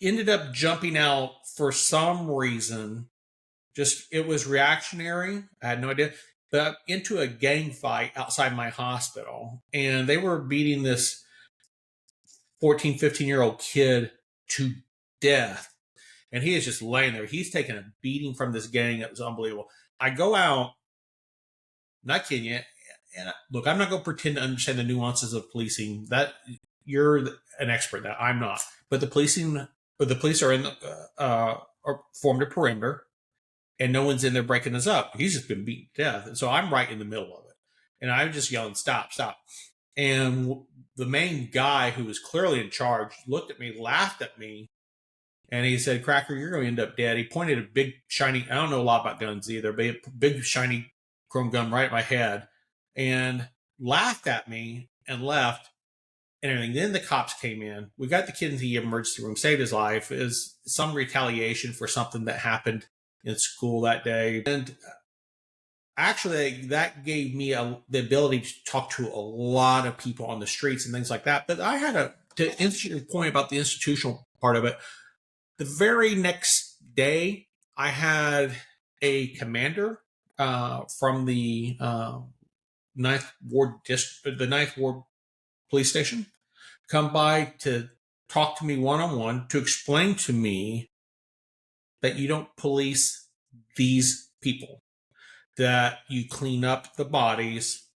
ended up jumping out for some reason. Just, it was reactionary. I had no idea. But into a gang fight outside my hospital. And they were beating this 14, 15-year-old kid to death. And he is just laying there. He's taking a beating from this gang that was unbelievable. I go out, not kidding you, and look, I'm not going to pretend to understand the nuances of policing. That you're an expert. That I'm not. But the police are in are formed a perimeter, and no one's in there breaking us up. He's just been beaten to death, and so I'm right in the middle of it, and I'm just yelling, "Stop! Stop!" And the main guy, who was clearly in charge, looked at me, laughed at me, and he said, "Cracker, you're going to end up dead." He pointed a big shiny, I don't know a lot about guns either, but a big shiny chrome gun right at my head and laughed at me and left and everything. Then the cops came in. We got the kid in the emergency room, saved his life. It was some retaliation for something that happened in school that day. And actually, that gave me the ability to talk to a lot of people on the streets and things like that. But I had to answer your point about the institutional part of it. The very next day, I had a commander from the Ninth Ward Police Station come by to talk to me one-on-one to explain to me that you don't police these people, that you clean up the bodies,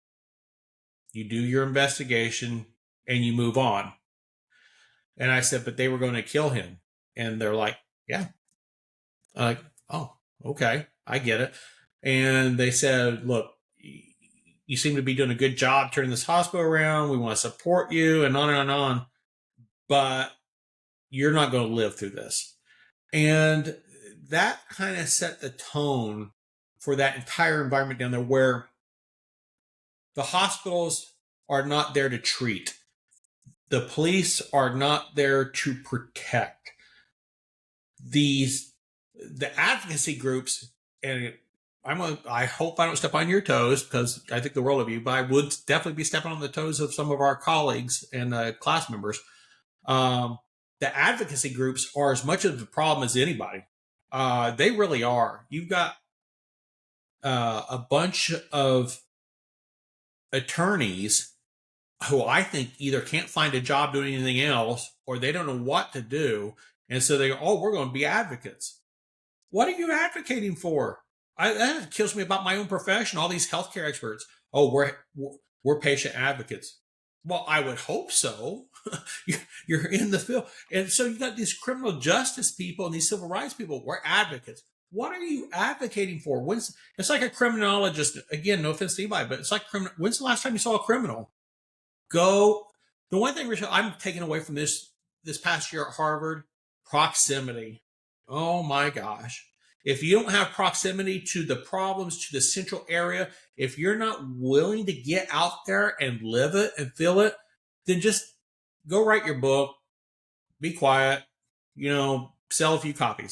you do your investigation, and you move on. And I said, but they were going to kill him. And they're like, yeah. I'm like, oh, okay, I get it. And they said, look, you seem to be doing a good job turning this hospital around. We want to support you, and on and on. But you're not going to live through this. And that kind of set the tone for that entire environment down there, where the hospitals are not there to treat. The police are not there to protect. The advocacy groups, and I hope I don't step on your toes, because I think the world of you, but I would definitely be stepping on the toes of some of our colleagues and class members. The advocacy groups are as much of the problem as anybody. They really are. You've got a bunch of attorneys who I think either can't find a job doing anything else, or they don't know what to do. And so they go, oh, we're going to be advocates. What are you advocating for? That kills me about my own profession. All these healthcare experts. Oh, we're patient advocates. Well, I would hope so. You're in the field. And so you got these criminal justice people and these civil rights people. We're advocates. What are you advocating for? It's like a criminologist. Again, no offense to anybody, but it's like when's the last time you saw a criminal? The one thing, RaShall, I'm taking away from this past year at Harvard, proximity. Oh my gosh. If you don't have proximity to the problems, to the central area, if you're not willing to get out there and live it and feel it, then just go write your book, be quiet, sell a few copies.